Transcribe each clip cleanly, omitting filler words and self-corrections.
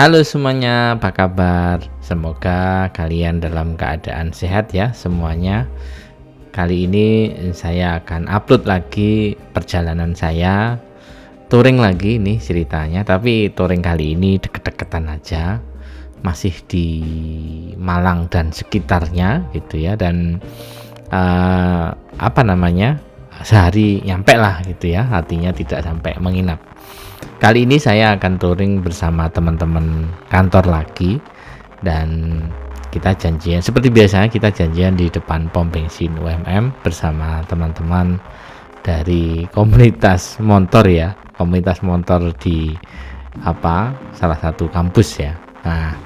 Halo semuanya, apa kabar? Semoga kalian dalam keadaan sehat ya semuanya. Kali ini saya akan upload lagi perjalanan saya touring lagi nih ceritanya, tapi touring kali ini deket-deketan aja, masih di Malang dan sekitarnya gitu ya. Dan eh, apa namanya, sehari nyampe lah gitu ya, artinya tidak sampai menginap. Kali ini saya akan touring bersama teman-teman kantor lagi, dan kita janjian seperti biasanya, kita janjian di depan pom bensin UMM bersama teman-teman dari komunitas motor ya, komunitas motor di salah satu kampus ya. Nah,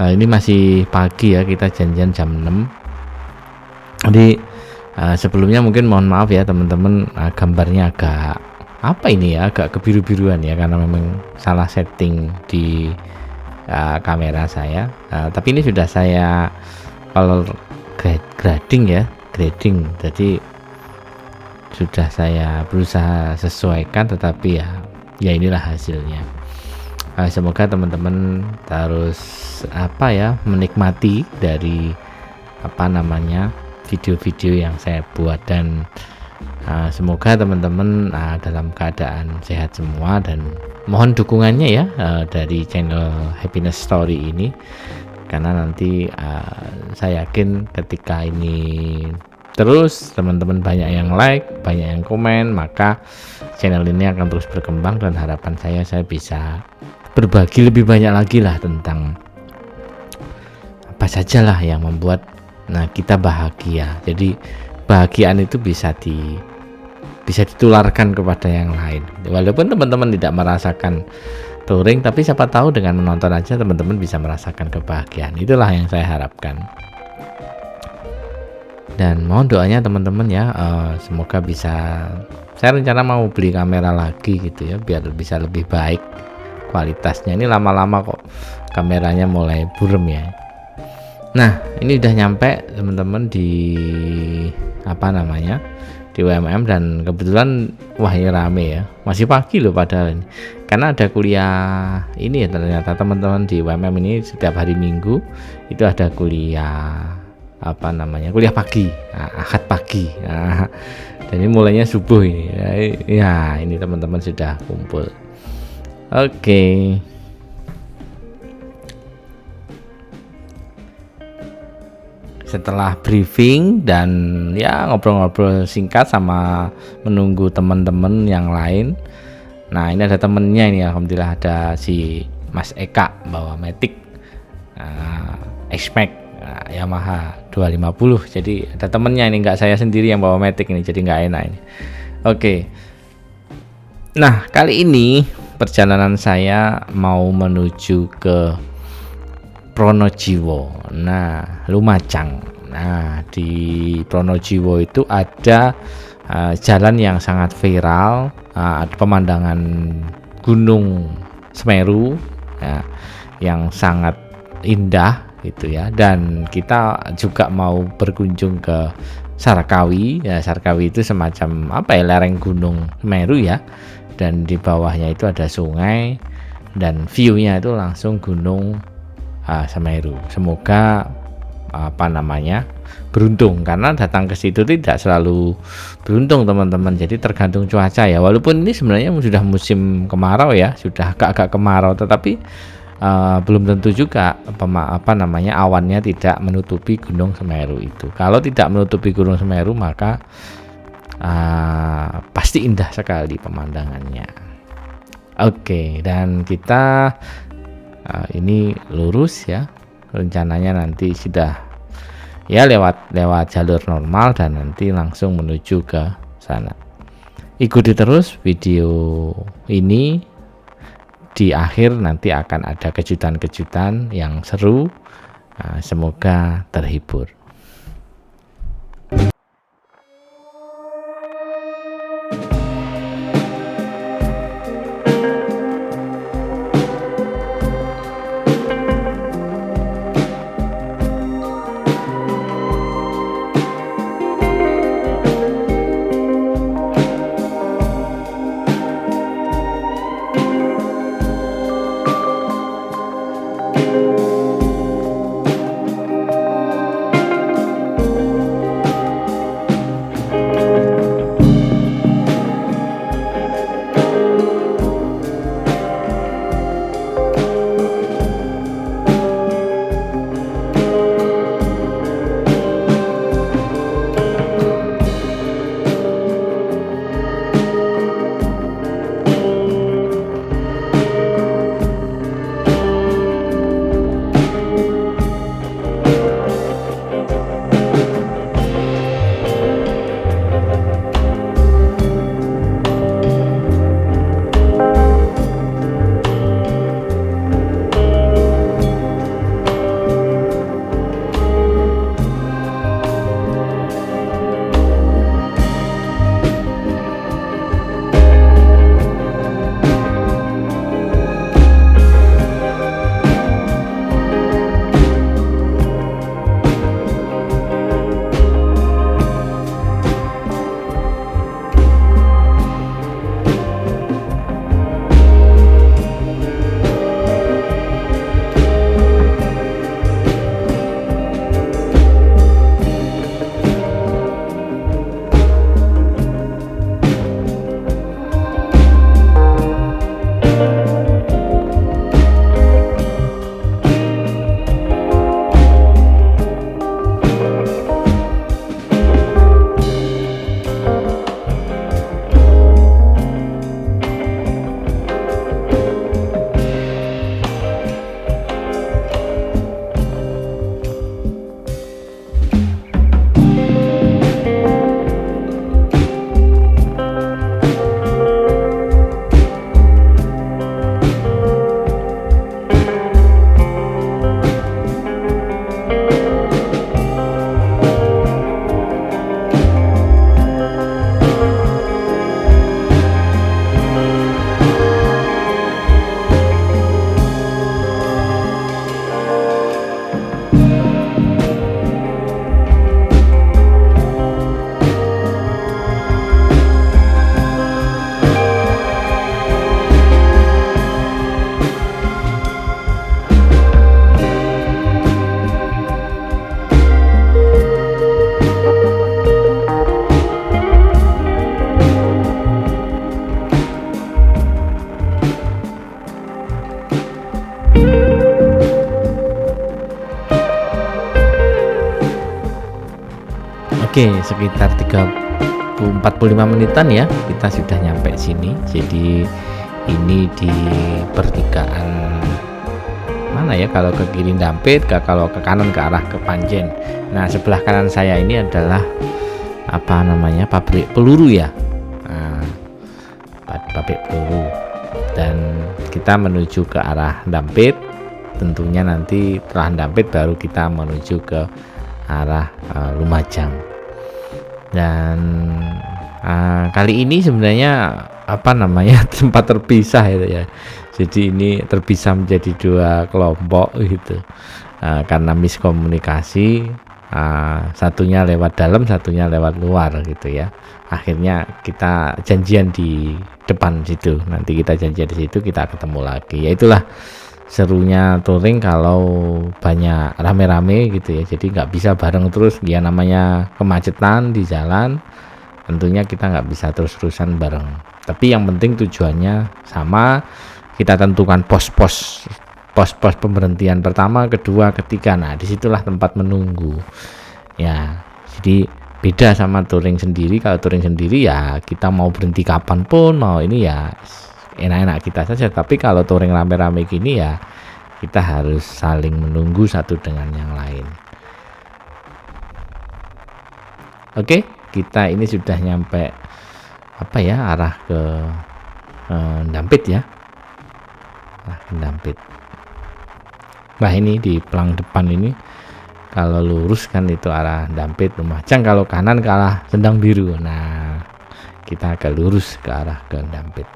ini masih pagi ya, kita janjian jam 6. Jadi sebelumnya mungkin mohon maaf ya teman-teman, gambarnya agak kebiru-biruan ya, karena memang salah setting di kamera saya. Tapi ini sudah saya color grading ya, jadi sudah saya berusaha sesuaikan, tetapi ya inilah hasilnya. Semoga teman-teman terus menikmati dari video-video yang saya buat, dan semoga teman-teman dalam keadaan sehat semua, dan mohon dukungannya ya dari channel Happiness Story ini, karena nanti saya yakin ketika ini terus teman-teman banyak yang like, banyak yang komen, maka channel ini akan terus berkembang, dan harapan saya bisa berbagi lebih banyak lagi lah tentang apa sajalah yang membuat kita bahagia. Jadi bahagiaan itu bisa ditularkan kepada yang lain. Walaupun teman-teman tidak merasakan touring, tapi siapa tahu dengan menonton aja teman-teman bisa merasakan kebahagiaan. Itulah yang saya harapkan. Dan mohon doanya teman-teman ya, semoga bisa. Saya rencana mau beli kamera lagi gitu ya, biar bisa lebih baik kualitasnya. Ini lama-lama kok kameranya mulai burem ya. Nah, ini udah nyampe teman-teman di di UMM, dan kebetulan ini rame ya, masih pagi loh padahal ini, karena ada kuliah ini ya. Ternyata teman-teman di UMM ini setiap hari Minggu itu ada kuliah kuliah pagi, Ahad pagi. Dan ini mulainya subuh ini ya, ini teman-teman sudah kumpul. Oke. Setelah briefing dan ya ngobrol-ngobrol singkat sama menunggu teman-teman yang lain. Nah, ini ada temennya ini, alhamdulillah ada si Mas Eka bawa Matic X-Max Yamaha 250. Jadi ada temennya ini, nggak saya sendiri yang bawa Matic ini, jadi nggak enak ini. Oke. Nah, kali ini perjalanan saya mau menuju ke Pronojiwo, Lumajang. Nah, di Pronojiwo itu ada jalan yang sangat viral, ada pemandangan Gunung Semeru ya, yang sangat indah gitu ya. Dan kita juga mau berkunjung ke Sarkawi ya. Sarkawi itu semacam lereng Gunung Semeru ya, dan di bawahnya itu ada sungai, dan view-nya itu langsung Gunung Semeru. Semoga beruntung, karena datang ke situ tidak selalu beruntung teman-teman. Jadi tergantung cuaca ya. Walaupun ini sebenarnya sudah musim kemarau ya, sudah agak kemarau, tetapi belum tentu juga awannya tidak menutupi Gunung Semeru itu. Kalau tidak menutupi Gunung Semeru, maka pasti indah sekali pemandangannya. Oke, dan kita ini lurus ya, rencananya nanti sudah ya lewat jalur normal, dan nanti langsung menuju ke sana. Ikuti terus video ini, di akhir nanti akan ada kejutan-kejutan yang seru. Semoga terhibur. Oke, sekitar 45 menitan ya kita sudah nyampe sini. Jadi ini di pertigaan mana ya, kalau ke kiri Dampit, kalau ke kanan ke arah ke Panjen. Nah, sebelah kanan saya ini adalah apa namanya, pabrik peluru ya. Nah, pabrik peluru, dan kita menuju ke arah Dampit. Tentunya nanti setelah Dampit baru kita menuju ke arah Lumajang. Dan kali ini sebenarnya apa namanya tempat terpisah itu ya. Jadi ini terpisah menjadi dua kelompok gitu, karena miskomunikasi, satunya lewat dalam, satunya lewat luar gitu ya. Akhirnya kita janjian di depan situ, nanti kita janjian di situ, kita ketemu lagi. Ya itulah serunya touring kalau banyak rame-rame gitu ya. Jadi nggak bisa bareng terus, ya namanya kemacetan di jalan, tentunya kita nggak bisa terus-terusan bareng. Tapi yang penting tujuannya sama, kita tentukan pos-pos pemberhentian pertama, kedua, ketiga. Nah, disitulah tempat menunggu ya. Jadi beda sama touring sendiri. Kalau touring sendiri ya kita mau berhenti kapan pun, mau ini ya enak-enak kita saja. Tapi kalau touring rame-rame gini ya kita harus saling menunggu satu dengan yang lain. Oke, kita ini sudah nyampe apa ya, arah ke Dampit ya, arah ke Dampit. Nah, ini di pelang depan ini kalau lurus kan itu arah Dampit Lumajang, kalau kanan ke arah Sendang Biru. Nah, kita agak lurus ke arah ke Dampit.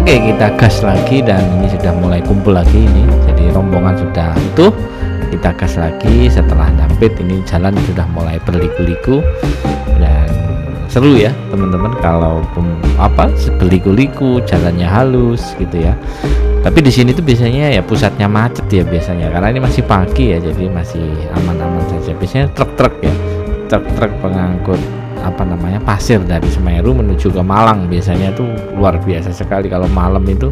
Oke, kita gas lagi dan ini sudah mulai kumpul lagi ini. Jadi rombongan sudah utuh. Kita gas lagi setelah dampit ini jalan sudah mulai berliku-liku dan seru ya teman-teman kalau berliku-liku, jalannya halus gitu ya. Tapi di sini tuh biasanya ya pusatnya macet ya biasanya karena ini masih pagi ya, jadi masih aman-aman saja. Biasanya truk-truk ya, truk-truk pengangkut pasir dari Semeru menuju ke Malang biasanya tuh luar biasa sekali. Kalau malam itu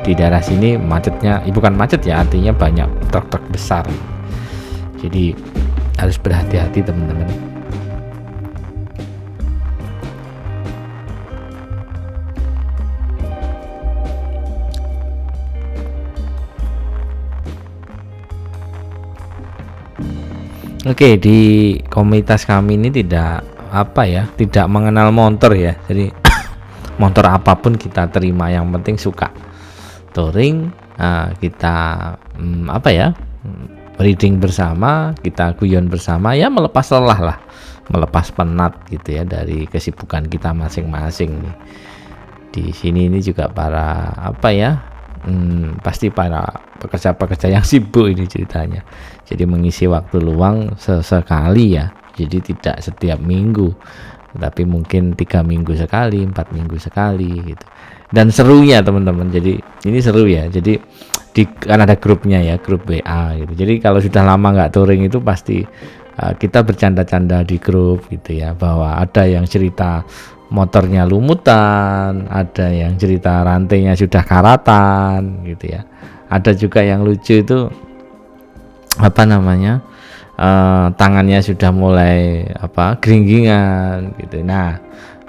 di daerah sini macetnya, bukan macet ya, artinya banyak truk-truk besar. Jadi harus berhati-hati teman-teman. Oke, di komunitas kami ini tidak mengenal motor ya. Jadi motor apapun kita terima, yang penting suka touring. Kita reading bersama, kita guyon bersama ya, melepas lelah lah, melepas penat gitu ya dari kesibukan kita masing-masing nih. Di sini ini juga para pasti para pekerja-pekerja yang sibuk ini ceritanya. Jadi mengisi waktu luang sesekali ya. Jadi tidak setiap minggu, tapi mungkin 3 minggu sekali, 4 minggu sekali gitu. Dan serunya teman-teman, jadi ini seru ya. Jadi kan ada grupnya ya, grup WA gitu. Jadi kalau sudah lama nggak touring itu pasti kita bercanda-canda di grup gitu ya, bahwa ada yang cerita motornya lumutan, ada yang cerita rantainya sudah karatan gitu ya. Ada juga yang lucu itu tangannya sudah mulai geringgingan gitu. Nah,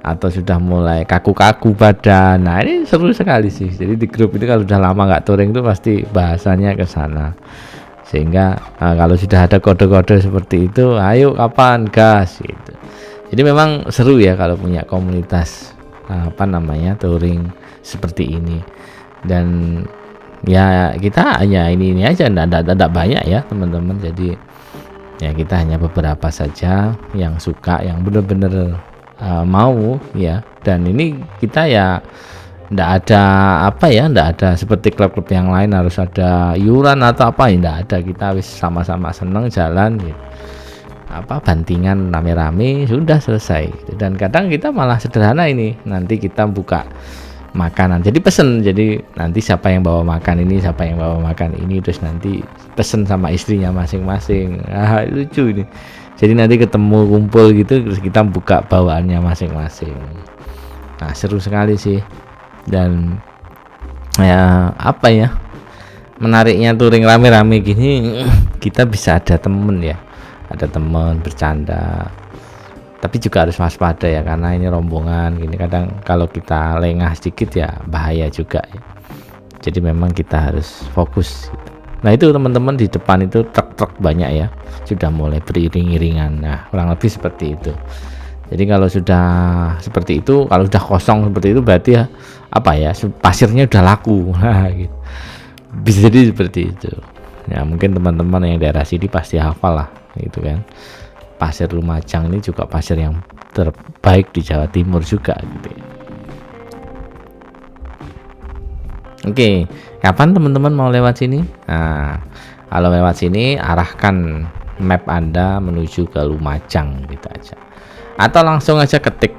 atau sudah mulai kaku-kaku badan. Nah, ini seru sekali sih. Jadi di grup itu kalau sudah lama nggak touring itu pasti bahasanya ke sana. Sehingga kalau sudah ada kode-kode seperti itu, ayo kapan gas gitu. Jadi memang seru ya kalau punya komunitas touring seperti ini. Dan ya kita hanya ini aja, enggak banyak ya teman-teman. Jadi ya kita hanya beberapa saja yang suka, yang benar-benar mau ya. Dan ini kita ya enggak ada seperti klub-klub yang lain harus ada iuran atau enggak ada. Kita wis sama-sama seneng jalan gitu. Bantingan rame-rame sudah selesai gitu. Dan kadang kita malah sederhana ini, nanti kita buka makanan, jadi pesen, jadi nanti siapa yang bawa makan ini, siapa yang bawa makan ini, terus nanti pesen sama istrinya masing-masing. Lucu ini, jadi nanti ketemu kumpul gitu, terus kita buka bawaannya masing-masing. Nah, seru sekali sih. Dan ya menariknya touring rame-rame gini, kita bisa ada temen ya, ada teman bercanda, tapi juga harus waspada ya, karena ini rombongan gini, kadang kalau kita lengah sedikit ya bahaya juga ya. Jadi memang kita harus fokus gitu. Nah, itu teman-teman di depan itu truk-truk banyak ya, sudah mulai beriring-iringan. Nah, kurang lebih seperti itu. Jadi kalau sudah seperti itu, kalau sudah kosong seperti itu, berarti ya pasirnya udah laku. Nah, gitu. Bisa jadi seperti itu ya. Mungkin teman-teman yang daerah sini pasti hafal lah gitu kan. Pasir Lumajang ini juga pasir yang terbaik di Jawa Timur juga gitu ya. Oke, kapan teman-teman mau lewat sini? Nah, kalau lewat sini arahkan map Anda menuju ke Lumajang gitu aja. Atau langsung aja ketik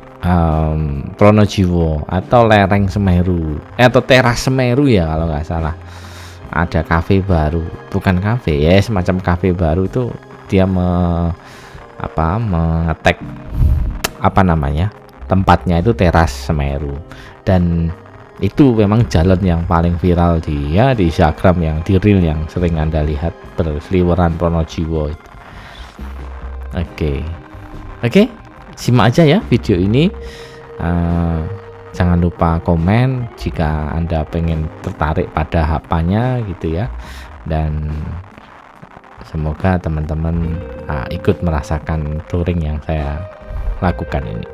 Pronojiwo atau lereng Semeru atau teras Semeru ya kalau nggak salah. Ada kafe baru, bukan kafe ya, semacam kafe baru itu dia mengetek tempatnya itu teras Semeru. Dan itu memang jalan yang paling viral di Instagram, yang di reel yang sering Anda lihat berseliweran Pronojiwo itu. Oke, simak aja ya video ini. Jangan lupa komen jika Anda pengen tertarik pada hapanya gitu ya. Dan semoga teman-teman ikut merasakan touring yang saya lakukan ini.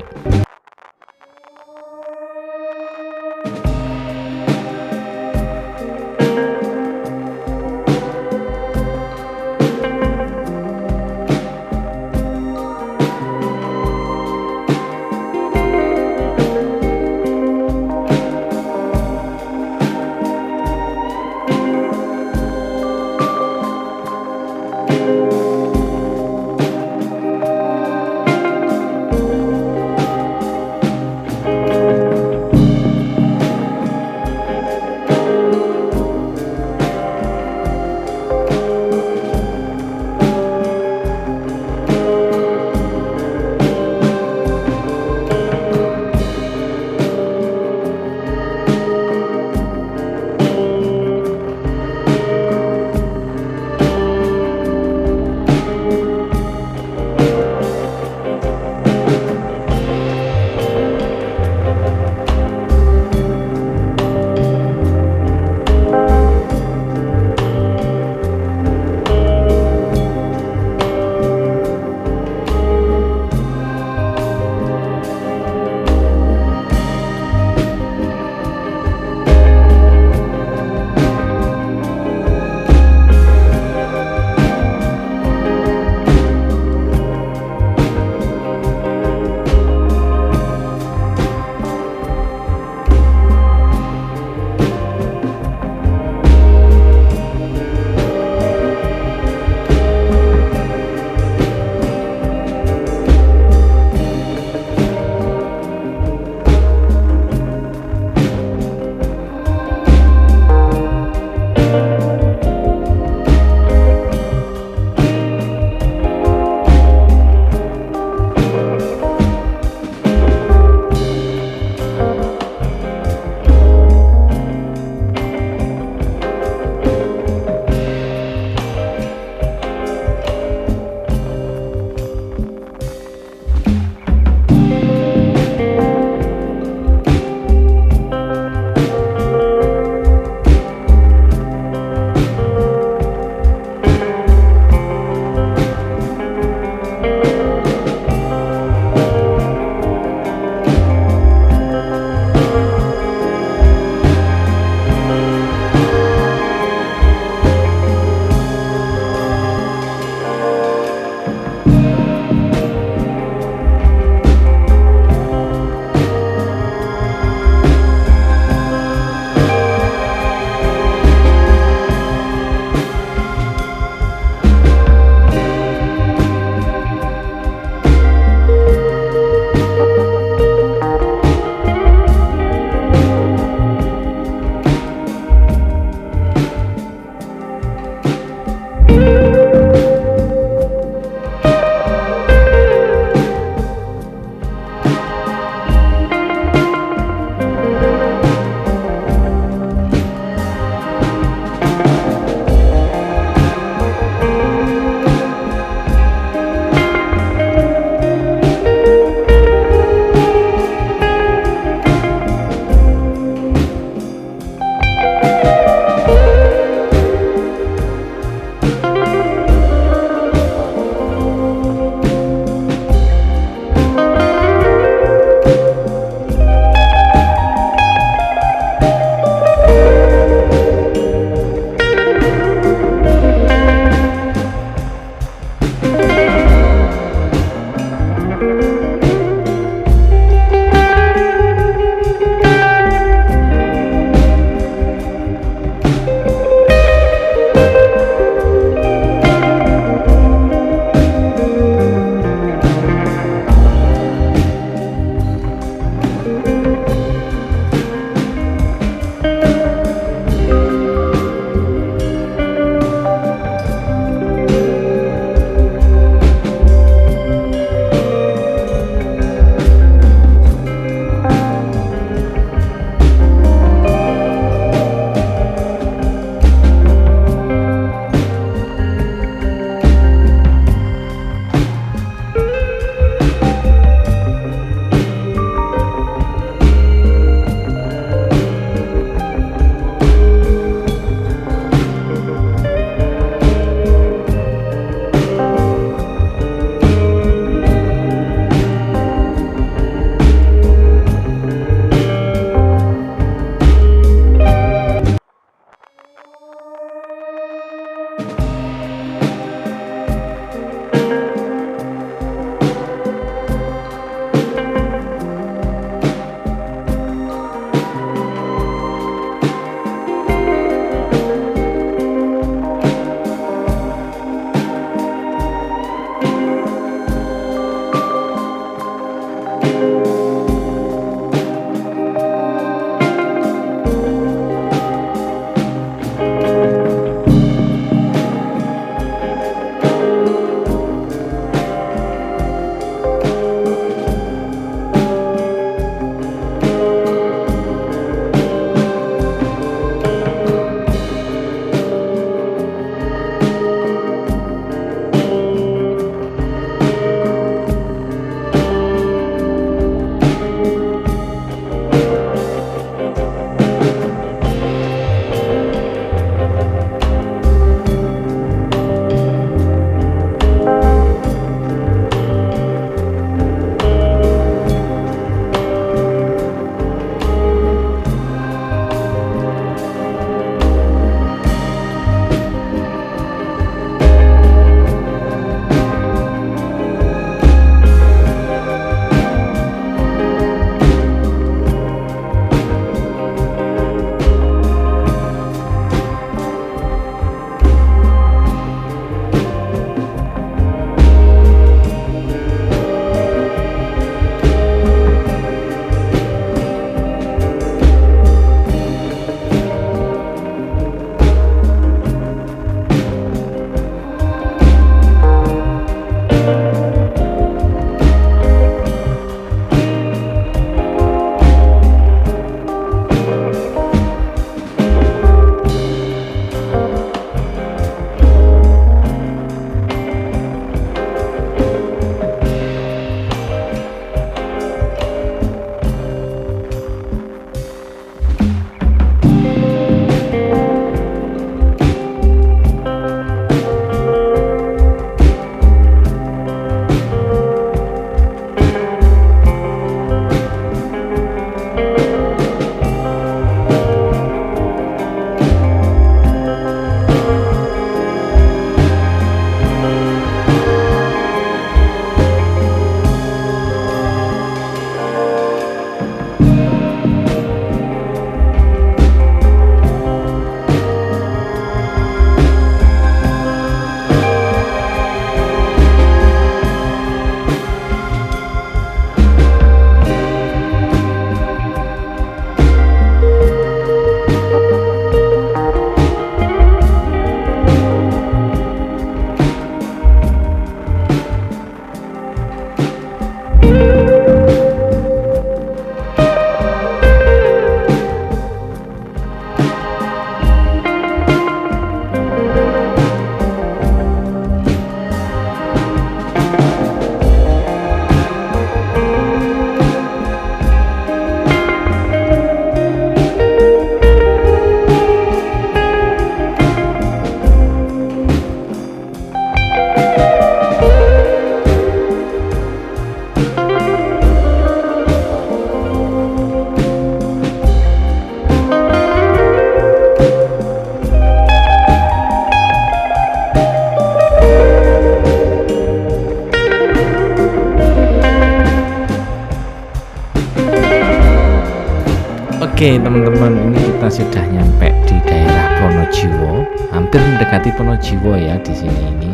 Oke teman-teman, ini kita sudah nyampe di daerah Pronojiwo, hampir mendekati Pronojiwo ya di sini ini.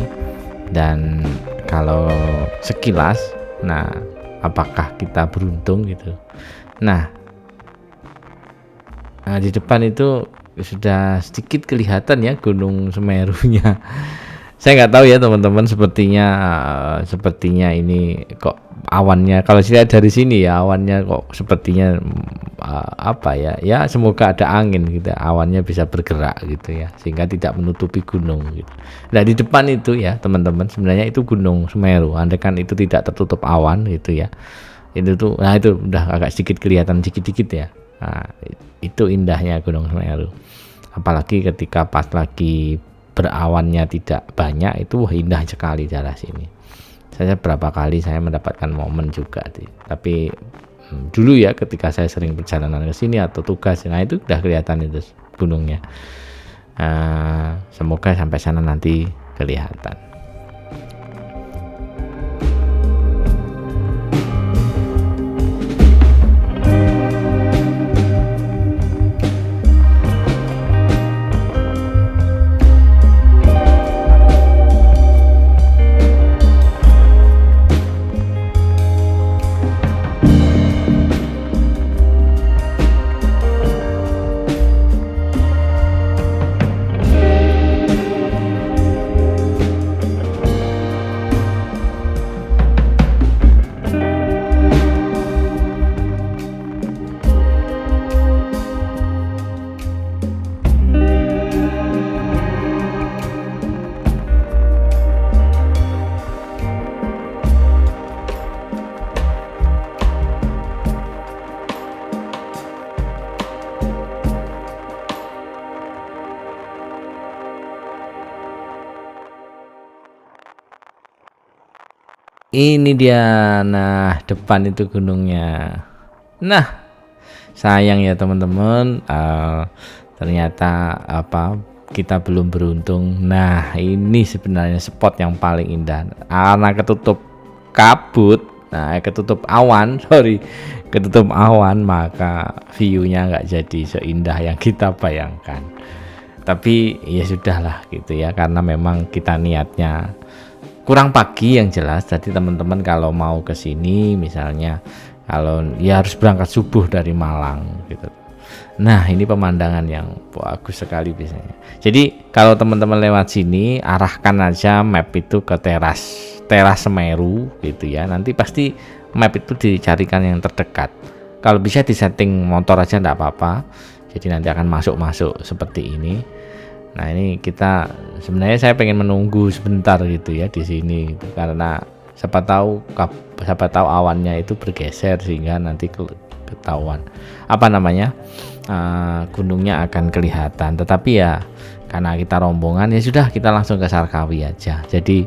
Dan kalau sekilas, nah apakah kita beruntung gitu? Nah, di depan itu sudah sedikit kelihatan ya Gunung Semerunya. Saya nggak tahu ya teman-teman, sepertinya ini kok awannya, kalau saya lihat dari sini ya awannya kok sepertinya apa ya, ya semoga ada angin gitu, awannya bisa bergerak gitu ya sehingga tidak menutupi gunung gitu. Nah di depan itu ya teman-teman, sebenarnya itu Gunung Semeru, andaikan itu tidak tertutup awan gitu ya, itu tuh, nah itu udah agak sedikit kelihatan dikit-dikit ya. Nah, itu indahnya Gunung Semeru, apalagi ketika pas lagi berawannya tidak banyak, itu wah indah sekali daerah sini. Saya berapa kali saya mendapatkan momen juga tapi dulu ya ketika saya sering perjalanan ke sini atau tugas, nah itu udah kelihatan itu gunungnya. Semoga sampai sana nanti kelihatan. Ini dia, nah depan itu gunungnya. Nah sayang ya teman-teman, ternyata kita belum beruntung. Nah ini sebenarnya spot yang paling indah, karena ketutup kabut, ketutup awan, ketutup awan, maka view-nya nggak jadi seindah yang kita bayangkan. Tapi ya sudahlah gitu ya, karena memang kita niatnya kurang pagi yang jelas. Jadi teman-teman kalau mau ke sini misalnya, kalau ya harus berangkat subuh dari Malang gitu. Nah ini pemandangan yang bagus sekali biasanya. Jadi kalau teman-teman lewat sini, arahkan aja map itu ke teras Semeru gitu ya. Nanti pasti map itu dicarikan yang terdekat. Kalau bisa disetting motor aja enggak apa-apa. Jadi nanti akan masuk seperti ini. Nah ini kita sebenarnya saya pengen menunggu sebentar gitu ya di sini gitu, karena siapa tahu awannya itu bergeser sehingga nanti ketahuan gunungnya akan kelihatan. Tetapi ya karena kita rombongan, ya sudah kita langsung ke Sarkawi aja. Jadi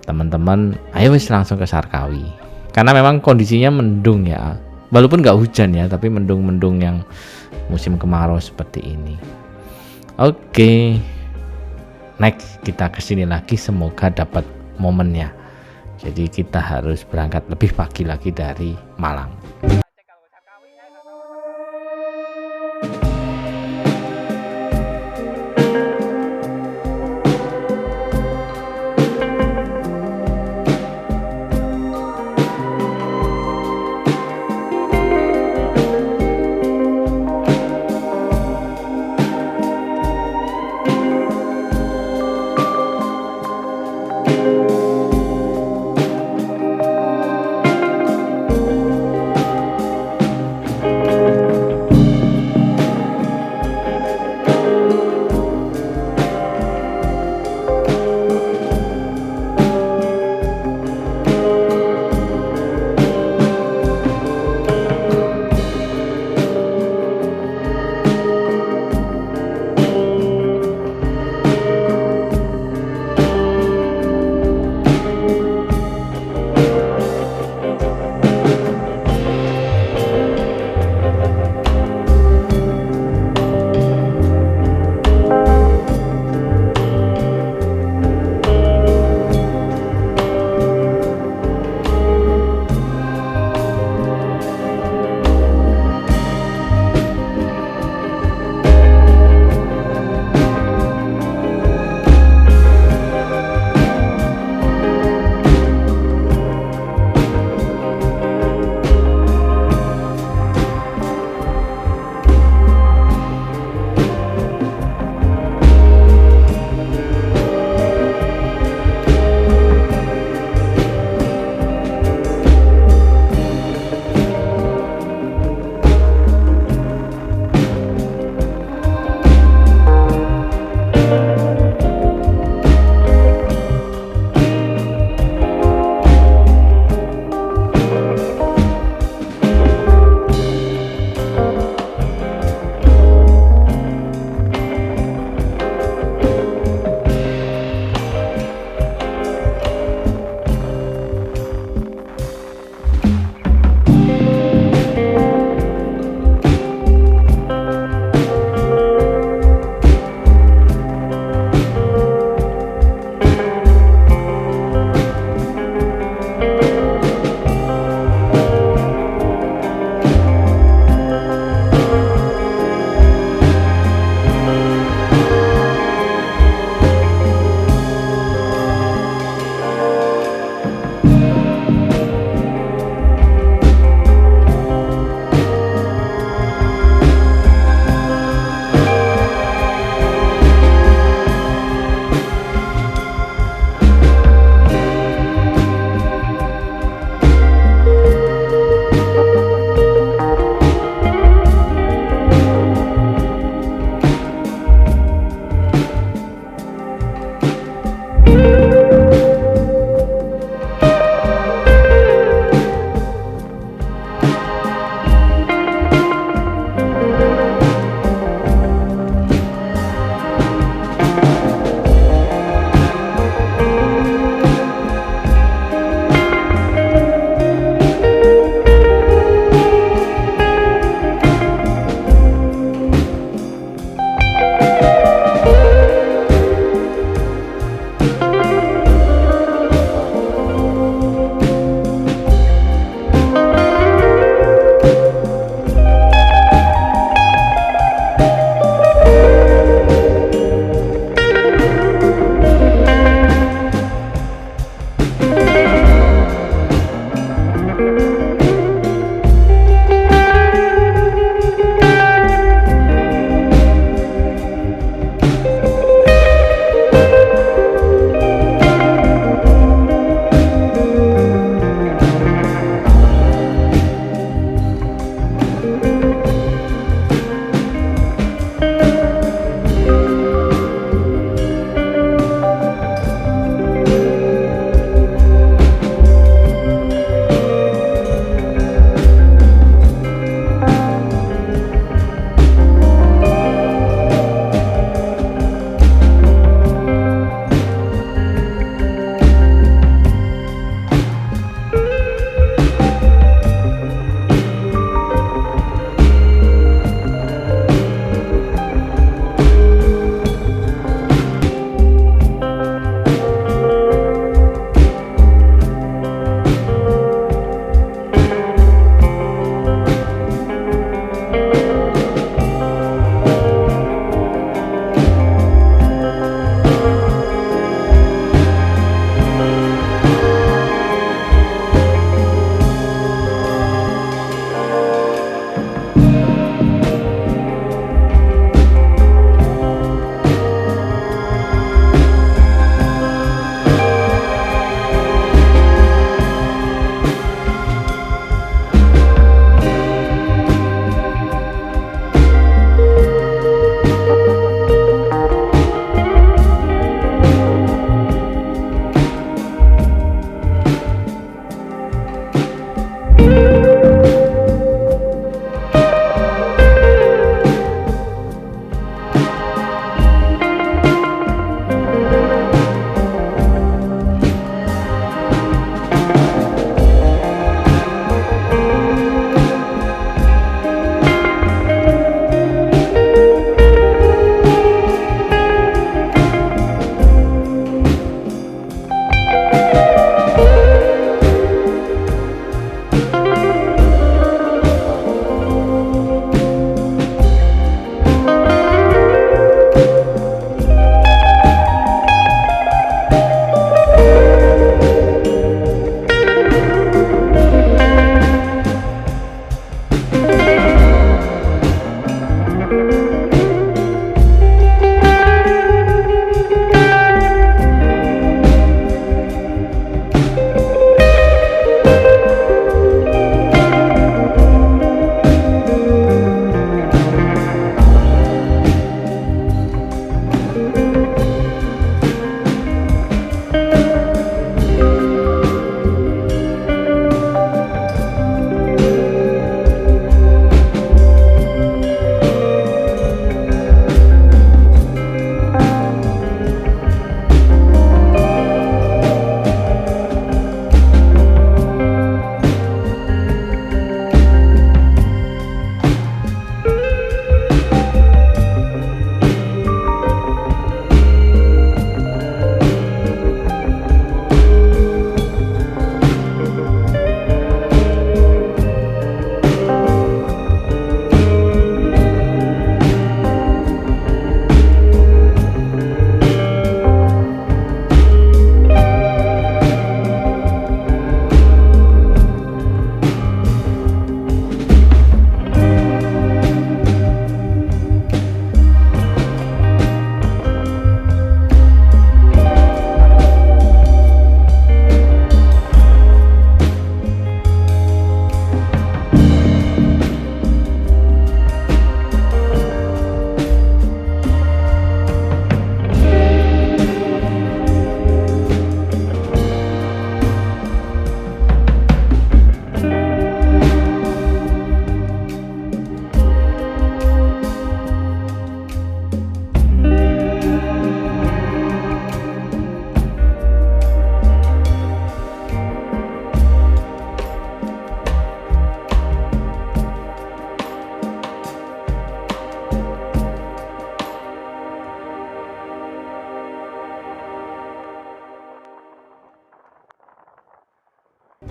teman-teman ayo wis langsung ke Sarkawi, karena memang kondisinya mendung ya, walaupun nggak hujan ya, tapi mendung-mendung yang musim kemarau seperti ini. Oke, next kita kesini lagi, semoga dapat momennya. Jadi kita harus berangkat lebih pagi lagi dari Malang.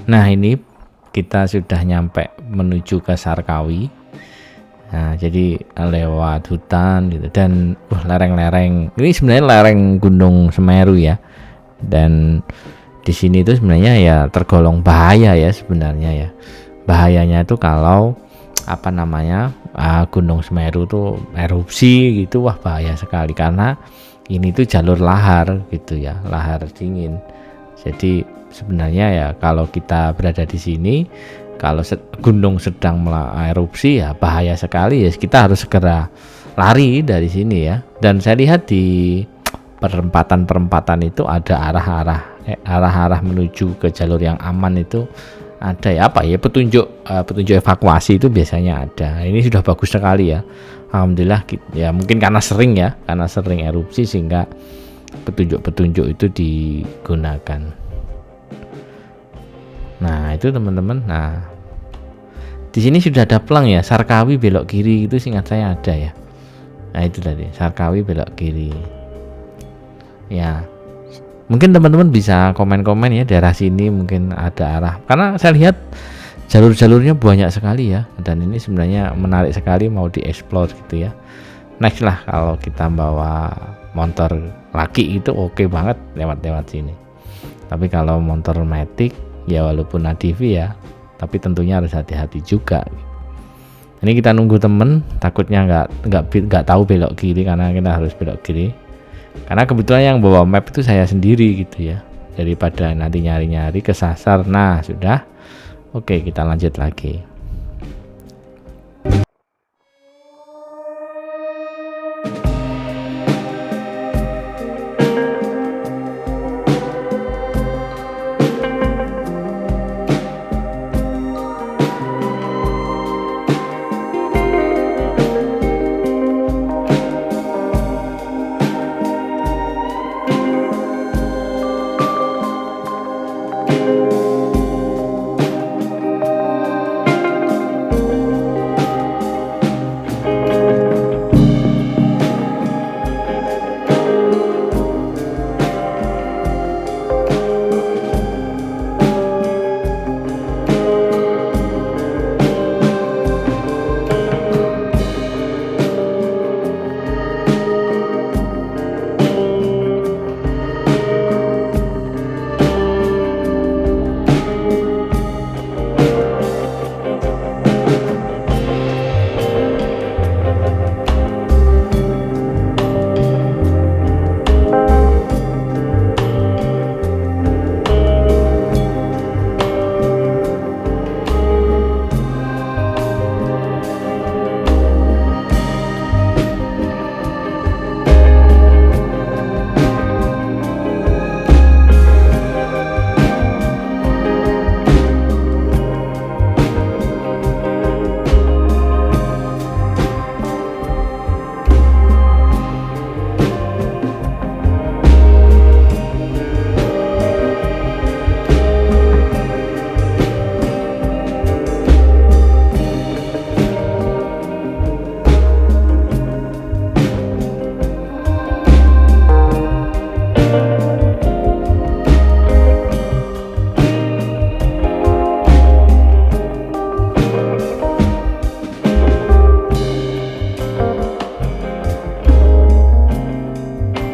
Nah, ini kita sudah nyampe menuju ke Sarkawi. Nah, jadi lewat hutan gitu dan lereng-lereng. Ini sebenarnya lereng Gunung Semeru ya. Dan di sini itu sebenarnya ya tergolong bahaya ya sebenarnya ya. Bahayanya itu kalau Gunung Semeru tuh erupsi gitu, wah bahaya sekali karena ini tuh jalur lahar gitu ya, lahar dingin. Jadi sebenarnya ya kalau kita berada di sini, kalau gunung sedang erupsi ya bahaya sekali ya, kita harus segera lari dari sini ya. Dan saya lihat di perempatan itu ada arah-arah menuju ke jalur yang aman itu ada ya petunjuk evakuasi itu biasanya ada. Ini sudah bagus sekali ya. Alhamdulillah ya, mungkin karena sering erupsi sehingga petunjuk-petunjuk itu digunakan. Nah, itu teman-teman. Nah, di sini sudah ada pelang ya, Sarkawi belok kiri itu seingat saya ada ya. Nah, itu tadi, Sarkawi belok kiri. Ya. Mungkin teman-teman bisa komen-komen ya, daerah sini mungkin ada arah. Karena saya lihat jalur-jalurnya banyak sekali ya, dan ini sebenarnya menarik sekali mau dieksplor gitu ya. Next lah kalau kita bawa motor laki itu oke banget lewat sini. Tapi kalau motor matic ya walaupun ADV ya, tapi tentunya harus hati-hati juga. Ini kita nunggu temen, takutnya nggak tahu belok kiri karena kita harus belok kiri. Karena kebetulan yang bawa map itu saya sendiri gitu ya, daripada nanti nyari-nyari kesasar. Nah sudah, oke kita lanjut lagi.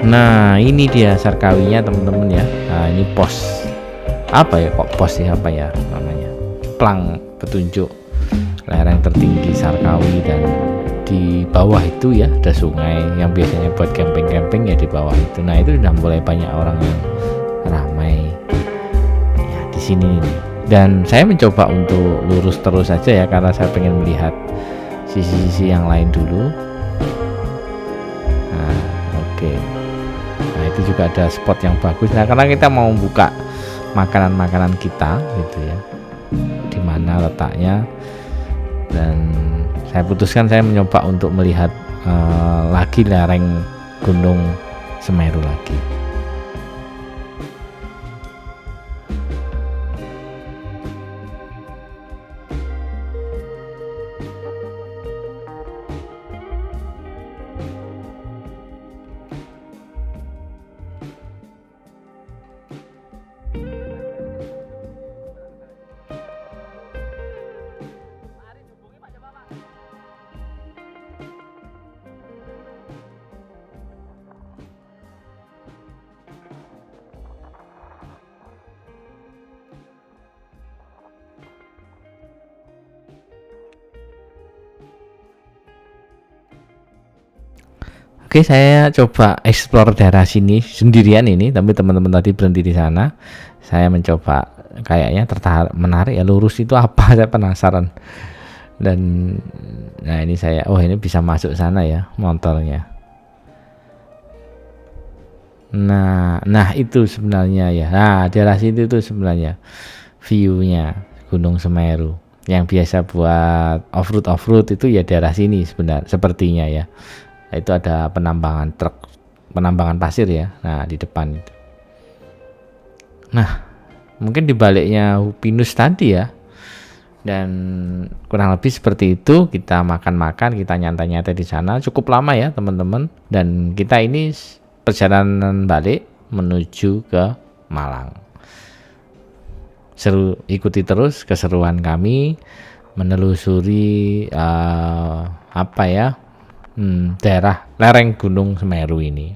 Nah ini dia Sarkawinya teman-teman ya. Nah ini pos namanya, plang petunjuk lereng tertinggi Sarkawi, dan di bawah itu ya ada sungai yang biasanya buat camping ya di bawah itu. Nah itu sudah mulai banyak orang yang ramai ya di sini nih. Dan saya mencoba untuk lurus terus saja ya karena saya pengen melihat sisi-sisi yang lain dulu. Nah oke. Nah itu juga ada spot yang bagus. Nah karena kita mau buka makanan-makanan kita gitu ya, di mana letaknya, dan saya putuskan saya mencoba untuk melihat lagi lereng Gunung Semeru lagi. Oke, saya coba explore daerah sini sendirian ini, tapi teman-teman tadi berhenti di sana. Saya mencoba, kayaknya tertarik, menarik ya, lurus itu apa? Saya penasaran. Dan nah ini saya, oh ini bisa masuk sana ya motornya. Nah itu sebenarnya ya. Nah, daerah situ itu sebenarnya view-nya Gunung Semeru. Yang biasa buat off-road itu ya daerah sini sepertinya ya. Itu ada penambangan truk, penambangan pasir ya. Nah, di depan itu. Nah, mungkin di baliknya pinus tadi ya. Dan kurang lebih seperti itu, kita makan-makan, kita nyantai-nyantai di sana cukup lama ya, teman-teman. Dan kita ini perjalanan balik menuju ke Malang. Seru, ikuti terus keseruan kami menelusuri daerah lereng Gunung Semeru ini.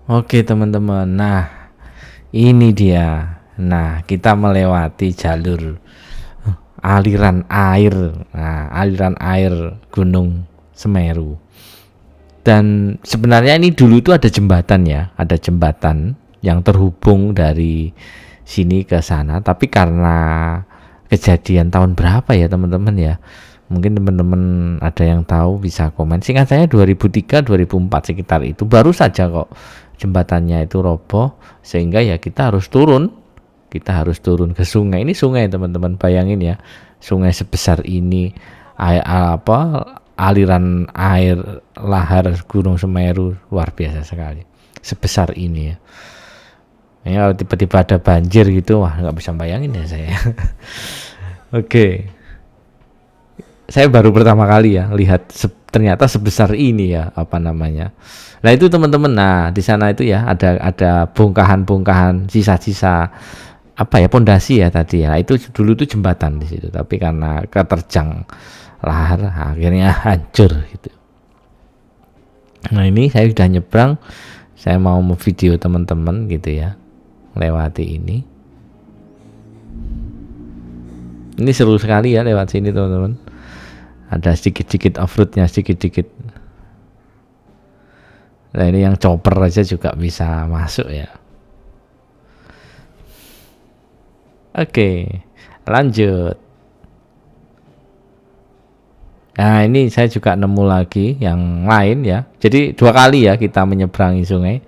Oke teman-teman, nah ini dia. Nah, kita melewati jalur aliran air. Nah, aliran air Gunung Semeru. Dan sebenarnya ini dulu itu ada jembatan ya, ada jembatan yang terhubung dari sini ke sana. Tapi karena kejadian tahun berapa ya teman-teman ya? Mungkin teman-teman ada yang tahu bisa komen. Singkat saya 2003 2004 sekitar itu, baru saja kok jembatannya itu roboh, sehingga ya kita harus turun ke sungai. Ini sungai teman-teman, bayangin ya, sungai sebesar ini, aliran air lahar Gunung Semeru luar biasa sekali, sebesar ini ya. Ya kalau tiba-tiba ada banjir gitu, wah nggak bisa bayangin ya saya. Oke. Saya baru pertama kali ya lihat ternyata sebesar ini ya, apa namanya. Nah itu teman-teman, nah di sana itu ya ada bongkahan-bongkahan, sisa-sisa apa ya, pondasi ya tadi ya. Itu dulu tuh jembatan di situ, tapi karena keterjang lahar akhirnya hancur gitu. Nah ini saya sudah nyebrang, saya mau video teman-teman gitu ya, lewati ini. Ini seru sekali ya lewat sini teman-teman. Ada sedikit-sedikit off-roadnya, sedikit-sedikit. Nah ini yang chopper aja juga bisa masuk ya. Oke, lanjut. Nah ini saya juga nemu lagi yang lain ya. Jadi 2 kali ya kita menyeberangi sungai.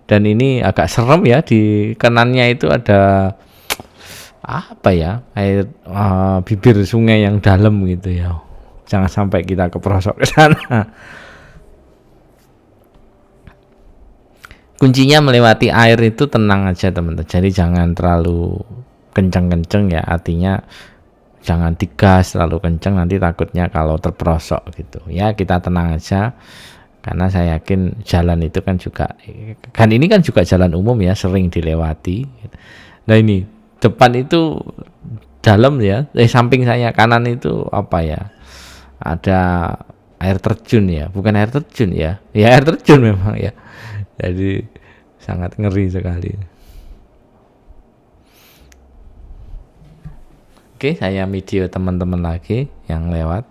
Dan ini agak serem ya, di kanannya itu ada apa ya, air bibir sungai yang dalam gitu ya. Jangan sampai kita keprosok ke sana. Kuncinya melewati air itu tenang aja teman-teman. Jadi jangan terlalu kenceng-kenceng ya. Artinya jangan digas terlalu kenceng, nanti takutnya kalau terperosok gitu. Ya kita tenang aja. Karena saya yakin jalan itu kan ini kan juga jalan umum ya, sering dilewati. Nah ini depan itu dalam ya. Samping saya kanan itu apa ya? Ada air terjun ya, bukan air terjun ya, air terjun memang ya, jadi sangat ngeri sekali. Oke, saya video teman-teman lagi yang lewat.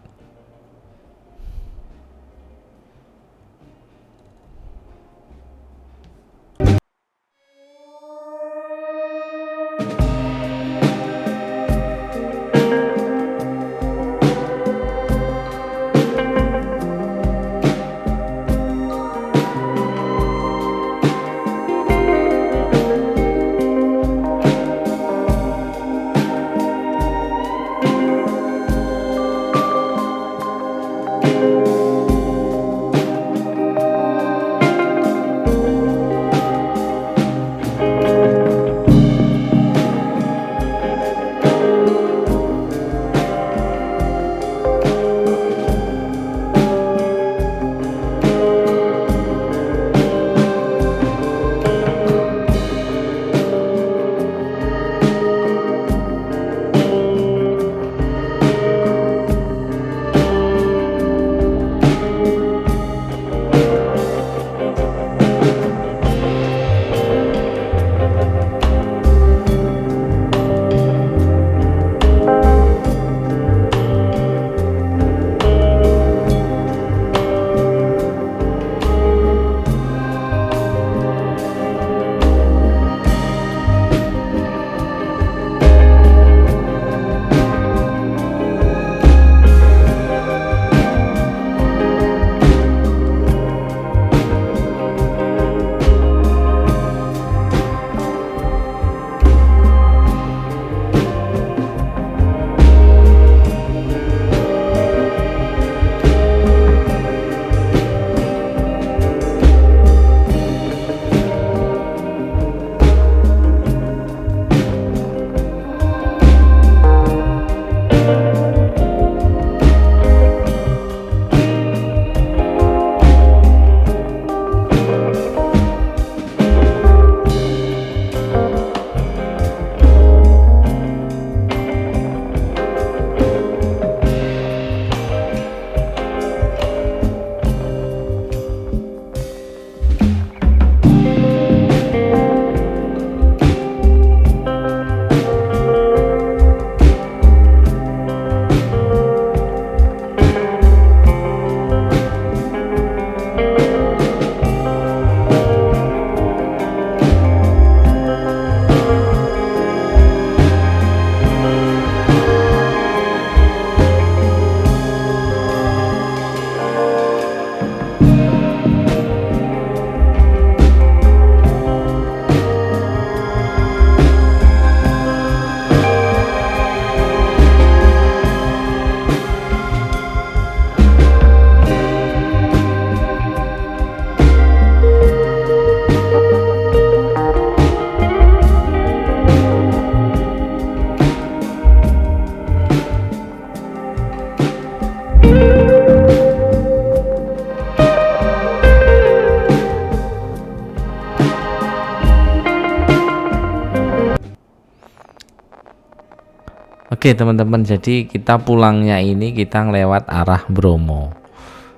Oke teman-teman, jadi kita pulangnya ini kita lewat arah Bromo.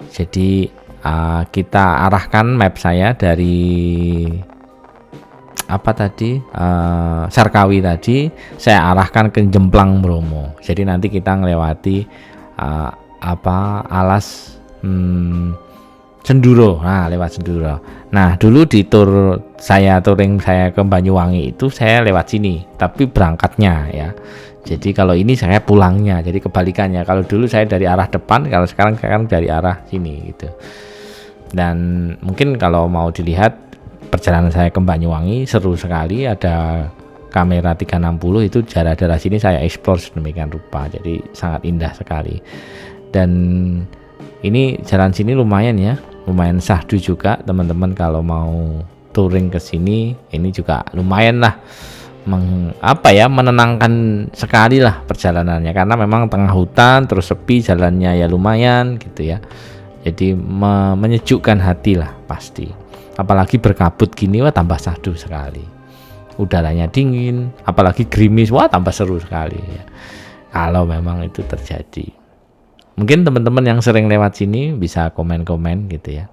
Jadi kita arahkan map saya dari apa tadi, Sarkawi tadi, saya arahkan ke Jemplang Bromo. Jadi nanti kita melewati alas Senduro, lewat Senduro. Nah dulu di touring saya ke Banyuwangi itu saya lewat sini, tapi berangkatnya ya. Jadi kalau ini saya pulangnya, jadi kebalikannya. Kalau dulu saya dari arah depan, kalau sekarang dari arah sini gitu. Dan mungkin kalau mau dilihat perjalanan saya ke Banyuwangi seru sekali, ada kamera 360 itu daerah sini saya explore sedemikian rupa, jadi sangat indah sekali. Dan ini jalan sini lumayan ya, lumayan syahdu juga teman-teman, kalau mau touring ke sini ini juga lumayan lah, menenangkan sekali lah perjalanannya, karena memang tengah hutan terus sepi, jalannya ya lumayan gitu ya, jadi menyejukkan hati lah pasti, apalagi berkabut gini, wah tambah syahdu sekali, udaranya dingin, apalagi gerimis, wah tambah seru sekali ya, kalau memang itu terjadi. Mungkin teman-teman yang sering lewat sini bisa komen-komen gitu ya.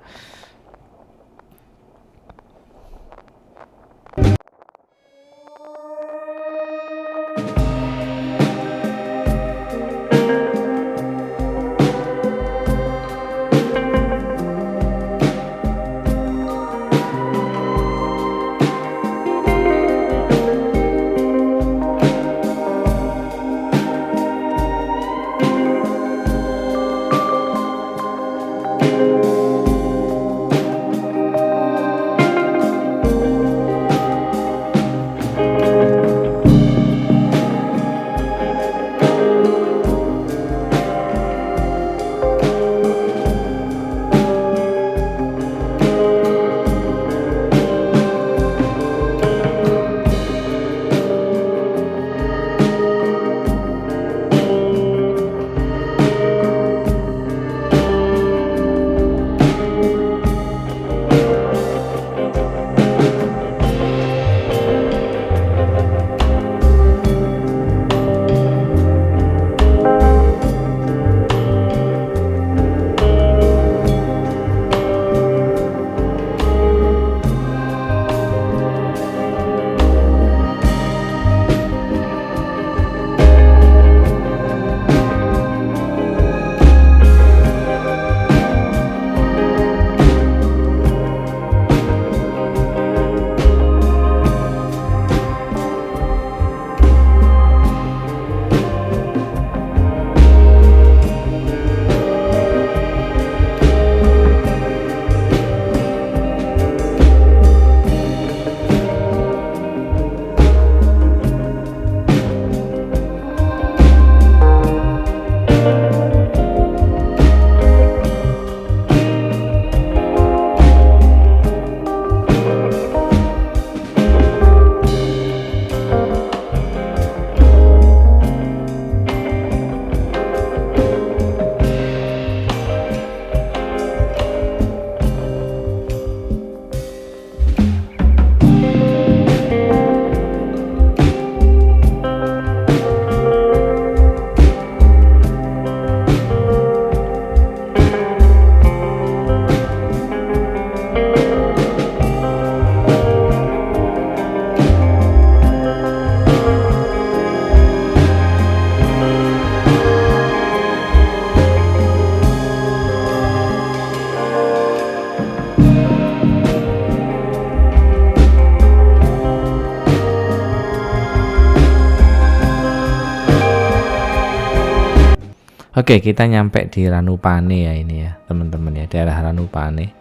Oke, kita nyampe di Ranupane ya ini ya teman-teman ya, daerah Ranupane.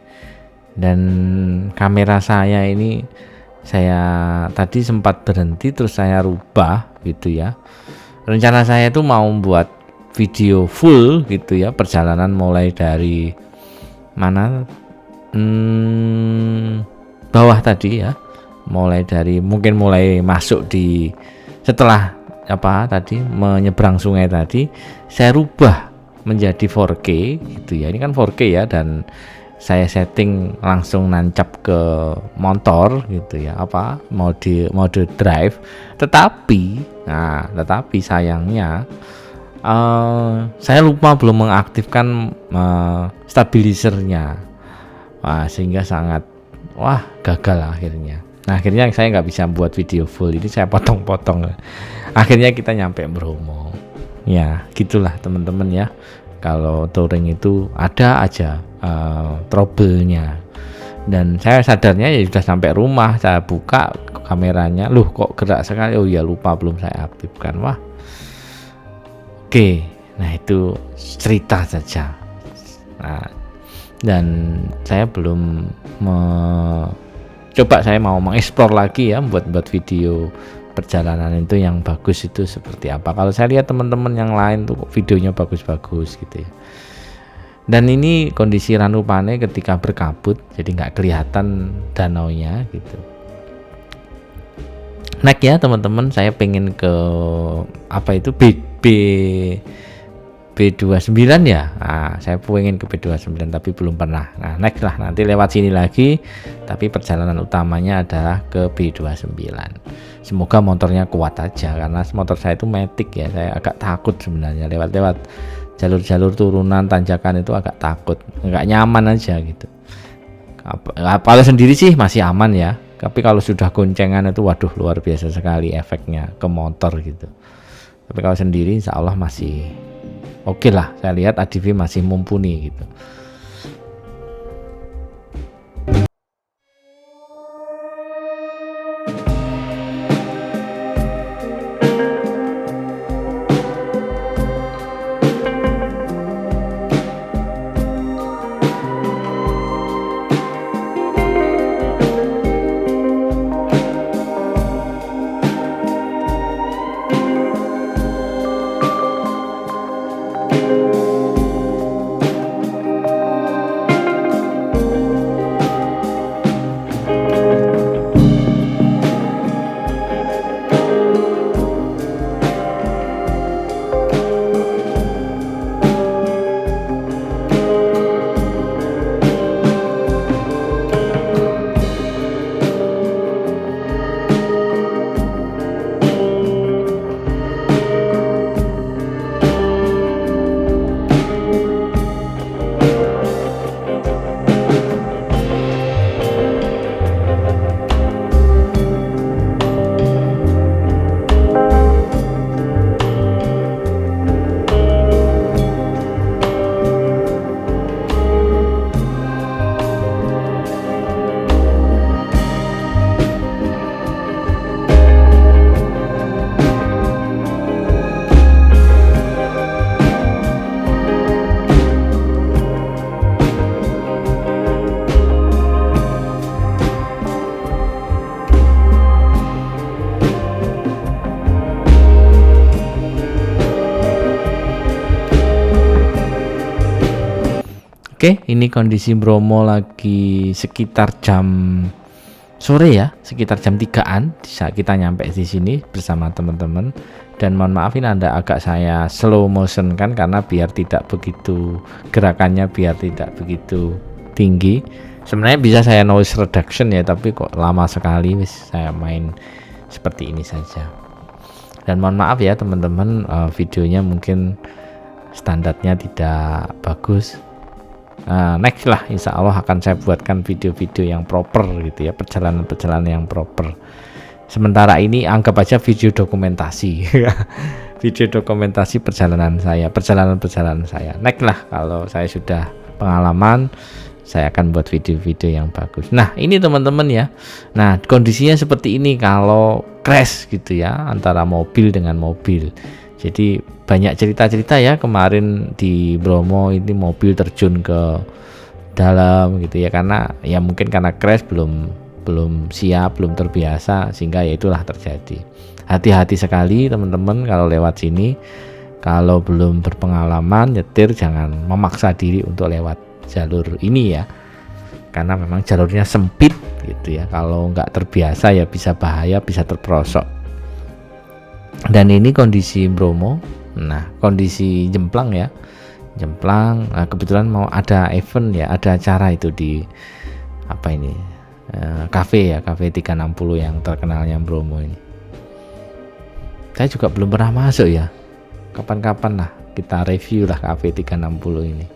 Dan kamera saya ini saya tadi sempat berhenti terus saya rubah gitu ya. Rencana saya itu mau buat video full gitu ya, perjalanan mulai dari mana bawah tadi ya, mulai masuk di setelah menyeberang sungai tadi, saya rubah menjadi 4K gitu ya. Ini kan 4K ya, dan saya setting langsung nancap ke motor gitu ya, mode drive, tetapi sayangnya saya lupa belum mengaktifkan stabilizernya. Sehingga sangat gagal akhirnya. Nah, akhirnya saya nggak bisa buat video full, ini saya potong-potong. Akhirnya kita nyampe Bromo. Ya, gitulah teman-teman ya. Kalau touring itu ada aja trouble-nya. Dan saya sadarnya ya sudah sampai rumah, saya buka kameranya, loh kok gerak sekali. Oh ya, lupa belum saya aktifkan. Oke, nah itu cerita saja. Nah, dan saya belum coba, saya mau mengeksplor lagi ya, buat video perjalanan itu yang bagus itu seperti apa. Kalau saya lihat teman-teman yang lain tuh videonya bagus-bagus gitu ya. Dan ini kondisi Ranupane ketika berkabut, jadi nggak kelihatan danaunya gitu. Naik ya teman-teman, saya pengen ke B29 ya. Saya pengen ke B29 tapi belum pernah. Nah, next lah, nanti lewat sini lagi, tapi perjalanan utamanya adalah ke B29. Semoga motornya kuat aja, karena motor saya itu Matic ya. Saya agak takut sebenarnya lewat jalur-jalur turunan tanjakan itu, agak takut, nggak nyaman aja gitu. Kalau sendiri sih masih aman ya, tapi kalau sudah goncengan itu waduh, luar biasa sekali efeknya ke motor gitu. Tapi kalau sendiri insya Allah masih oke lah, saya lihat ADV masih mumpuni gitu. Oke, ini kondisi Bromo lagi sekitar jam sore ya, sekitar jam 3-an saat kita nyampe di sini bersama teman-teman. Dan mohon maaf ini agak saya slow motion kan, karena biar tidak begitu gerakannya, biar tidak begitu tinggi. Sebenarnya bisa saya noise reduction ya, tapi kok lama sekali, saya main seperti ini saja. Dan mohon maaf ya teman-teman, videonya mungkin standarnya tidak bagus. Next lah, insya Allah akan saya buatkan video-video yang proper gitu ya, perjalanan-perjalanan yang proper. Sementara ini anggap aja video dokumentasi video dokumentasi perjalanan saya. Next lah, kalau saya sudah pengalaman, saya akan buat video-video yang bagus. Nah ini teman-teman ya, nah kondisinya seperti ini kalau crash gitu ya, antara mobil dengan mobil. Jadi banyak cerita-cerita ya, kemarin di Bromo ini mobil terjun ke dalam gitu ya, karena ya mungkin karena crash belum siap, belum terbiasa, sehingga ya itulah terjadi. Hati-hati sekali teman-teman kalau lewat sini, kalau belum berpengalaman nyetir jangan memaksa diri untuk lewat jalur ini ya, karena memang jalurnya sempit gitu ya. Kalau nggak terbiasa ya bisa bahaya, bisa terperosok. Dan ini kondisi Bromo. Nah kondisi Jemplang ya, Jemplang. Nah, kebetulan mau ada event ya, ada acara itu di apa ini, kafe ya, kafe 360 yang terkenalnya Bromo ini. Saya juga belum pernah masuk ya, kapan-kapan lah kita review lah kafe 360 ini.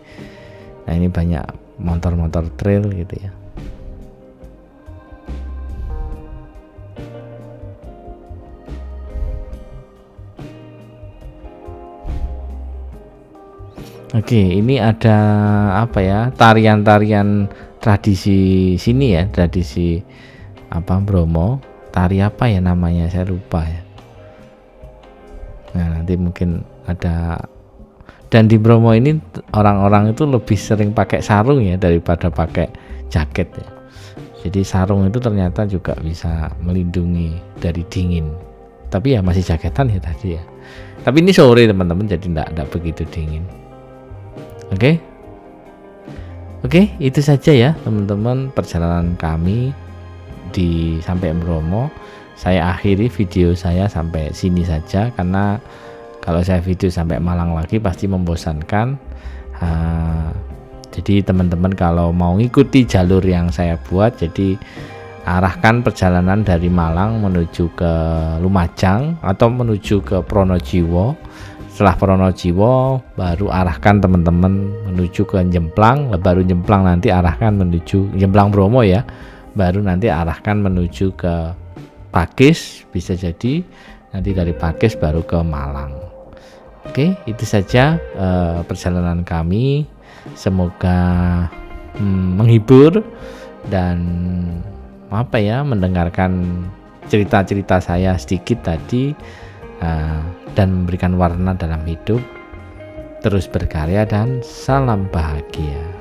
Nah, ini banyak motor-motor trail gitu ya. Oke, ini ada apa ya, tarian-tarian tradisi sini ya, tradisi apa Bromo, tari apa ya namanya, saya lupa ya. Nah, nanti mungkin ada. Dan di Bromo ini orang-orang itu lebih sering pakai sarung ya daripada pakai jaket ya. Jadi sarung itu ternyata juga bisa melindungi dari dingin. Tapi ya masih jaketan ya tadi ya. Tapi ini sore teman-teman, jadi enggak begitu dingin. Oke, itu saja ya teman-teman perjalanan kami sampai Bromo. Saya akhiri video saya sampai sini saja, karena kalau saya video sampai Malang lagi pasti membosankan. Jadi teman-teman kalau mau ngikuti jalur yang saya buat, jadi arahkan perjalanan dari Malang menuju ke Lumajang atau menuju ke Pronojiwo. Setelah Pronojiwo baru arahkan teman-teman menuju ke Jemplang, baru Jemplang nanti arahkan menuju Jemplang Bromo ya, baru nanti arahkan menuju ke Pakis, bisa jadi nanti dari Pakis baru ke Malang. Oke, itu saja perjalanan kami, semoga menghibur dan mendengarkan cerita-cerita saya sedikit tadi, dan memberikan warna dalam hidup. Terus berkarya dan salam bahagia.